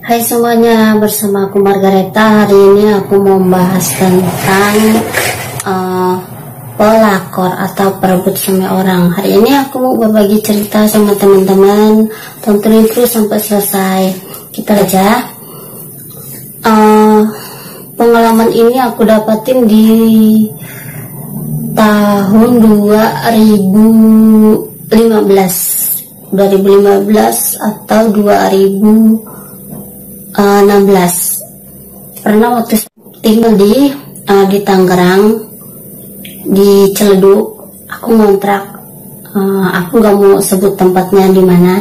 Hai semuanya, bersama aku Margareta. Hari ini aku mau membahas tentang pelakor atau perebut suami orang. Hari ini aku mau berbagi cerita sama teman-teman. Tontonin terus sampai selesai. Kita aja. Pengalaman ini aku dapatin di tahun 2015 atau 2016. Pernah waktu tinggal di Tangerang, di Ciledug. Aku ngontrak, aku nggak mau sebut tempatnya di mana.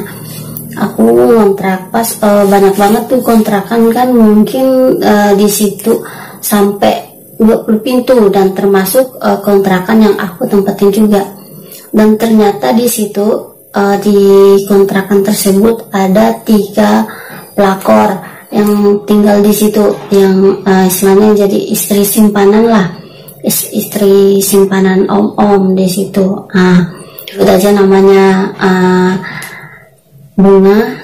Aku ngontrak pas banyak banget tuh kontrakan kan, mungkin di situ sampai 20 pintu dan termasuk kontrakan yang aku tempatin juga. Dan ternyata di situ di kontrakan tersebut ada 3 pelakor yang tinggal di situ, yang istilahnya jadi istri simpanan lah, istri simpanan om-om di situ. Sebut aja namanya Bunga,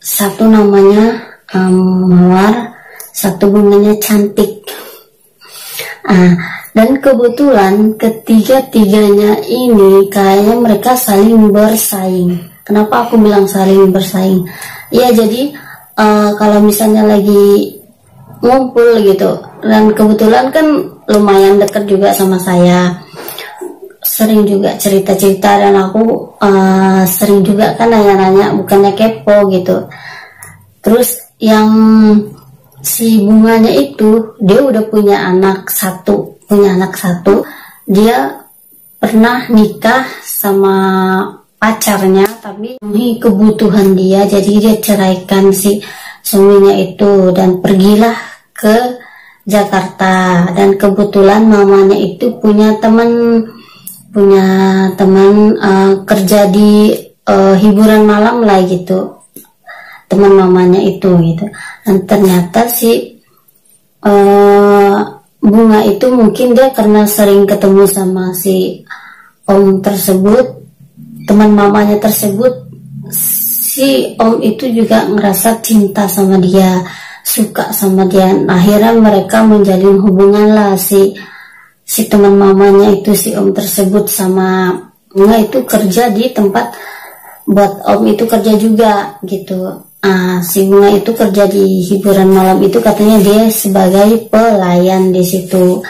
satu namanya Mawar, satu bunganya Cantik. Dan kebetulan ketiga-tiganya ini kayaknya mereka saling bersaing. Kenapa aku bilang saling bersaing? Ya jadi kalau misalnya lagi ngumpul gitu, dan kebetulan kan lumayan dekat juga sama saya, sering juga cerita-cerita, dan aku sering juga kan nanya-nanya, bukannya kepo gitu. Terus yang si Bunganya itu, dia udah punya anak satu, dia pernah nikah sama pacarnya, tapi kebutuhan dia, jadi dia ceraikan si suaminya itu dan pergilah ke Jakarta. Dan kebetulan mamanya itu punya teman kerja di hiburan malam lah gitu, teman mamanya itu gitu. Dan ternyata si Bunga itu mungkin dia karena sering ketemu sama si om tersebut, teman mamanya tersebut, si om itu juga ngerasa cinta sama dia, suka sama dia. Akhirnya mereka menjalin hubungan lah, si teman mamanya itu, si om tersebut sama Bunga itu kerja di tempat buat om itu kerja juga gitu. Si Bunga itu kerja di hiburan malam itu, katanya dia sebagai pelayan di situ.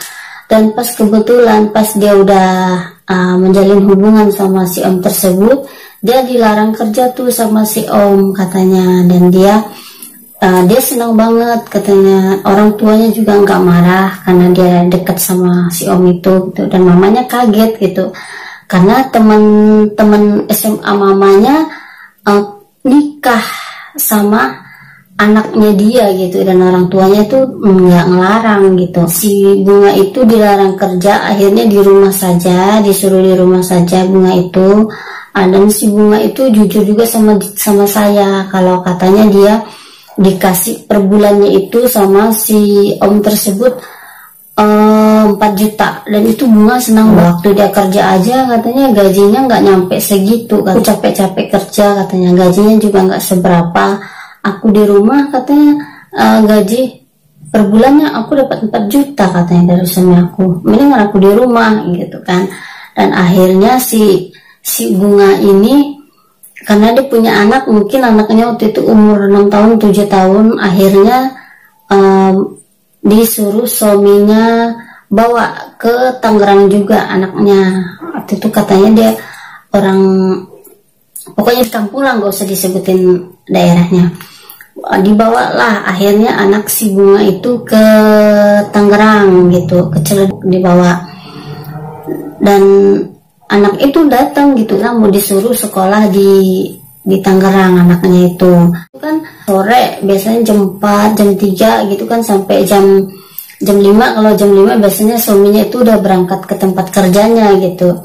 Dan pas kebetulan pas dia udah menjalin hubungan sama si om tersebut, dia dilarang kerja tuh sama si om katanya. Dan dia senang banget katanya. Orang tuanya juga nggak marah karena dia dekat sama si om itu gitu. Dan mamanya kaget gitu, karena teman-teman SMA mamanya nikah sama anaknya dia gitu, dan orang tuanya tuh nggak ngelarang gitu. Si Bunga itu dilarang kerja, akhirnya di rumah saja, disuruh di rumah saja Bunga itu. Dan si Bunga itu jujur juga sama saya, kalau katanya dia dikasih per bulannya itu sama si om tersebut 4 juta, dan itu Bunga senang. Waktu dia kerja aja katanya gajinya nggak nyampe segitu, aku capek-capek kerja katanya, gajinya juga nggak seberapa. Aku di rumah katanya gaji per bulannya aku dapat 4 juta katanya dari suami aku, mendingan aku di rumah gitu kan. Dan akhirnya si Bunga ini, karena dia punya anak, mungkin anaknya waktu itu umur 6 tahun 7 tahun, akhirnya disuruh suaminya bawa ke Tangerang juga anaknya. Waktu itu katanya dia orang, pokoknya di kampung lah, gak usah disebutin daerahnya. Dibawalah akhirnya anak si Bunga itu ke Tangerang gitu, ke Ciledug dibawa. Dan anak itu datang gitu lah, mau disuruh sekolah di Tangerang anaknya itu. Kan sore biasanya jam 4, jam 3 gitu kan, sampai jam 5. Kalau jam 5 biasanya suaminya itu udah berangkat ke tempat kerjanya gitu.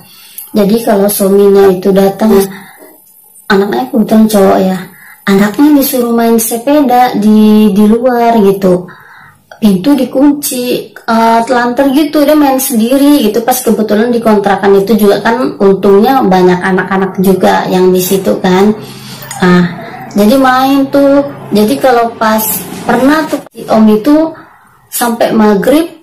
Jadi kalau suaminya itu datang, anaknya kebetulan cowok ya, anaknya disuruh main sepeda di luar gitu, pintu dikunci, telantar gitu, dia main sendiri gitu. Pas kebetulan di kontrakan itu juga kan untungnya banyak anak-anak juga yang di situ kan. Jadi main tuh. Jadi kalau pas pernah tuh si om itu sampai maghrib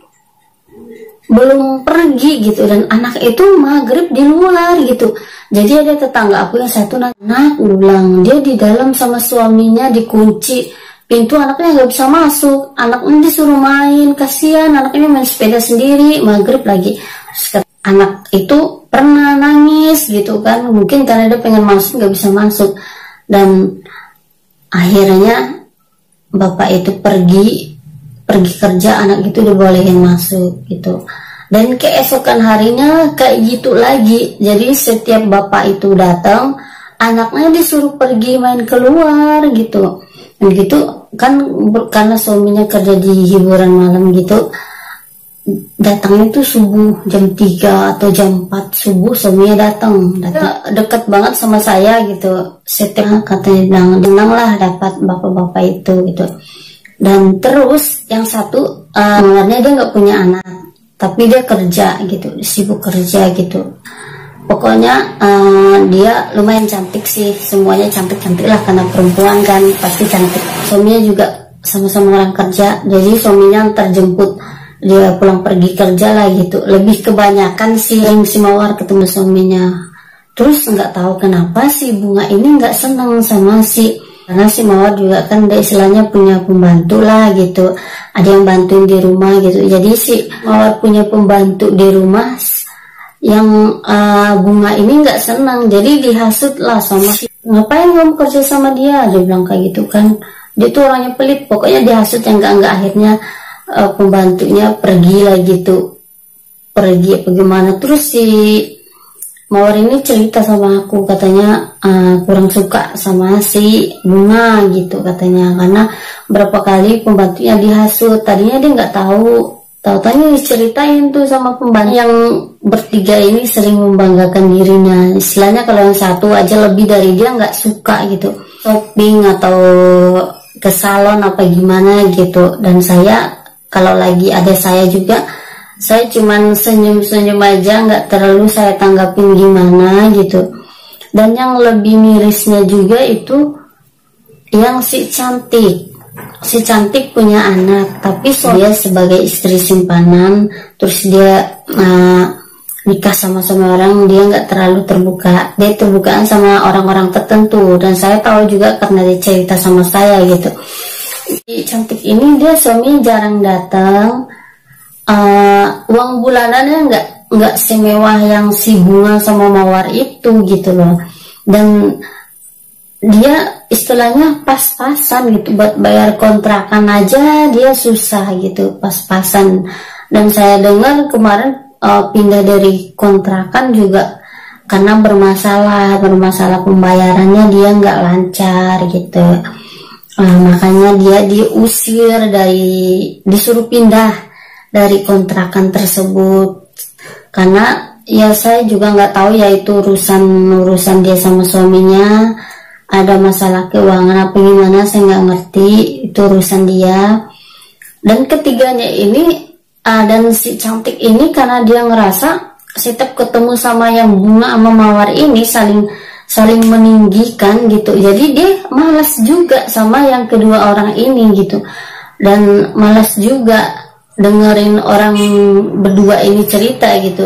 belum pergi gitu, dan anak itu maghrib di luar gitu. Jadi ada tetangga aku yang satu anak ulang, dia di dalam sama suaminya dikunci pintu, anaknya nggak bisa masuk, anaknya disuruh main, kasihan anaknya main sepeda sendiri maghrib lagi. Anak itu pernah nangis gitu kan, mungkin karena dia pengen masuk nggak bisa masuk, dan akhirnya bapak itu pergi kerja, anak itu dibolehin masuk gitu. Dan keesokan harinya kayak gitu lagi. Jadi setiap bapak itu datang, anaknya disuruh pergi main keluar gitu. Dan gitu kan, karena suaminya kerja di hiburan malam gitu, datangnya tuh subuh jam 3 atau jam 4 subuh suaminya datang. Deket banget sama saya gitu. Setiap katanya bilang lah dapat bapak-bapak itu gitu. Dan terus yang satu awalnya dia nggak punya anak, tapi dia kerja gitu, sibuk kerja gitu. Pokoknya dia lumayan cantik sih, semuanya cantik-cantik lah karena perempuan kan pasti cantik. Suaminya juga sama-sama orang kerja, jadi suaminya antar jemput dia pulang pergi kerja lah gitu. Lebih kebanyakan si Mawar ketemu suaminya. Terus nggak tahu kenapa si Bunga ini nggak senang sama karena si Mawar juga kan dia istilahnya punya pembantu lah gitu, ada yang bantuin di rumah gitu. Jadi si Mawar punya pembantu di rumah yang Bunga ini nggak senang, jadi dihasut lah sama ngapain kamu kerja sama dia bilang kayak gitu kan. Dia tuh orangnya pelit, pokoknya dihasut yang enggak akhirnya pembantunya pergi lah gitu, pergi apa gimana. Terus si Mawar ini cerita sama aku, katanya kurang suka sama si Bunga gitu katanya, karena berapa kali pembantunya dihasut. Tadinya dia nggak tahu-taunya diceritain tuh sama pembantu. Yang bertiga ini sering membanggakan dirinya, istilahnya kalau yang satu aja lebih dari dia nggak suka gitu, shopping atau ke salon apa gimana gitu. Dan saya kalau lagi ada saya juga, saya cuman senyum-senyum aja, nggak terlalu saya tanggapin gimana gitu. Dan yang lebih mirisnya juga itu yang si cantik punya anak, tapi dia sebagai istri simpanan, terus dia nikah sama orang, dia nggak terlalu terbuka, dia terbukaan sama orang-orang tertentu. Dan saya tahu juga karena dia cerita sama saya gitu. Si cantik ini dia suami jarang datang. Uang bulanannya nggak semewah yang si Bunga sama Mawar itu gitu loh. Dan dia istilahnya pas-pasan gitu, buat bayar kontrakan aja dia susah gitu, pas-pasan. Dan saya dengar kemarin pindah dari kontrakan juga karena bermasalah pembayarannya, dia nggak lancar gitu. Makanya dia diusir disuruh pindah dari kontrakan tersebut. Karena ya saya juga nggak tahu ya itu urusan dia sama suaminya, ada masalah keuangan apa gimana, saya nggak ngerti, itu urusan dia. Dan ketiganya ini dan si cantik ini, karena dia ngerasa setiap ketemu sama yang Bunga sama Mawar ini saling meninggikan gitu, jadi dia malas juga sama yang kedua orang ini gitu. Dan malas juga dengerin orang berdua ini cerita gitu.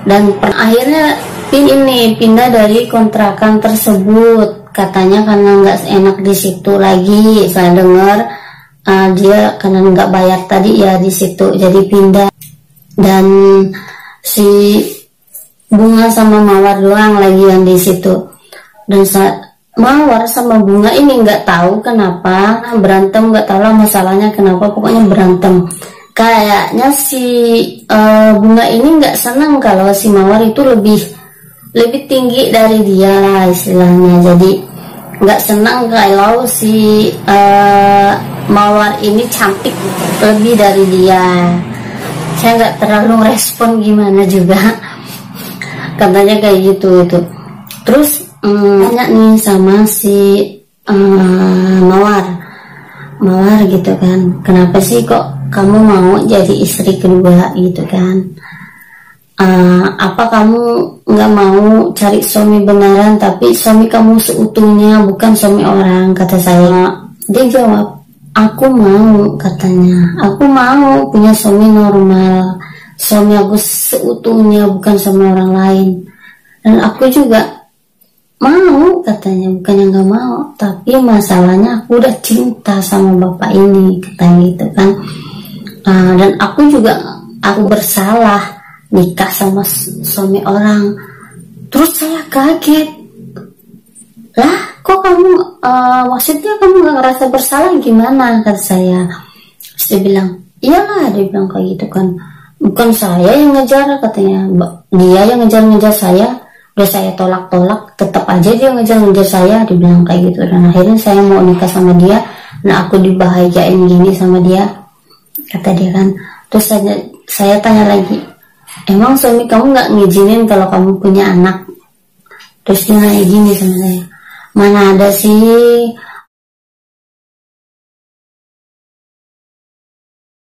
Dan akhirnya pindah dari kontrakan tersebut, katanya karena nggak enak di situ lagi. Saya dengar dia karena nggak bayar tadi ya di situ, jadi pindah. Dan si Bunga sama Mawar doang lagi yang di situ. Dan Mawar sama Bunga ini nggak tahu kenapa berantem, nggak tahu lah masalahnya kenapa, pokoknya berantem. Kayaknya si Bunga ini nggak senang kalau si Mawar itu lebih tinggi dari dia lah istilahnya. Jadi nggak senang kalau si Mawar ini cantik lebih dari dia. Saya nggak terlalu respon gimana juga, katanya kayak gitu itu. Terus tanya nih sama si Mawar gitu kan, kenapa sih kok kamu mau jadi istri kedua gitu kan. Apa kamu nggak mau cari suami beneran, tapi suami kamu seutuhnya, bukan suami orang, kata saya. Dia jawab, aku mau, katanya, aku mau punya suami normal, suami aku seutuhnya, bukan suami orang lain. Dan aku juga mau, katanya, bukan yang gak mau, tapi masalahnya aku udah cinta sama bapak ini, katanya gitu kan. Dan aku bersalah nikah sama suami orang. Terus saya kaget, lah kok kamu maksudnya kamu gak ngerasa bersalah gimana, kata saya. Terus dia bilang, iyalah, dia bilang kayak gitu kan, bukan saya yang ngejar, katanya, dia yang ngejar saya. Udah saya tolak-tolak, tetap aja dia ngejar-ngejar saya, dibilang kayak gitu. Dan akhirnya saya mau nikah sama dia, nah aku dibahagiain gini sama dia, kata dia kan. Terus saya tanya lagi, emang suami kamu nggak ngizinin kalau kamu punya anak? Terus dia nanya gini sama saya, mana ada sih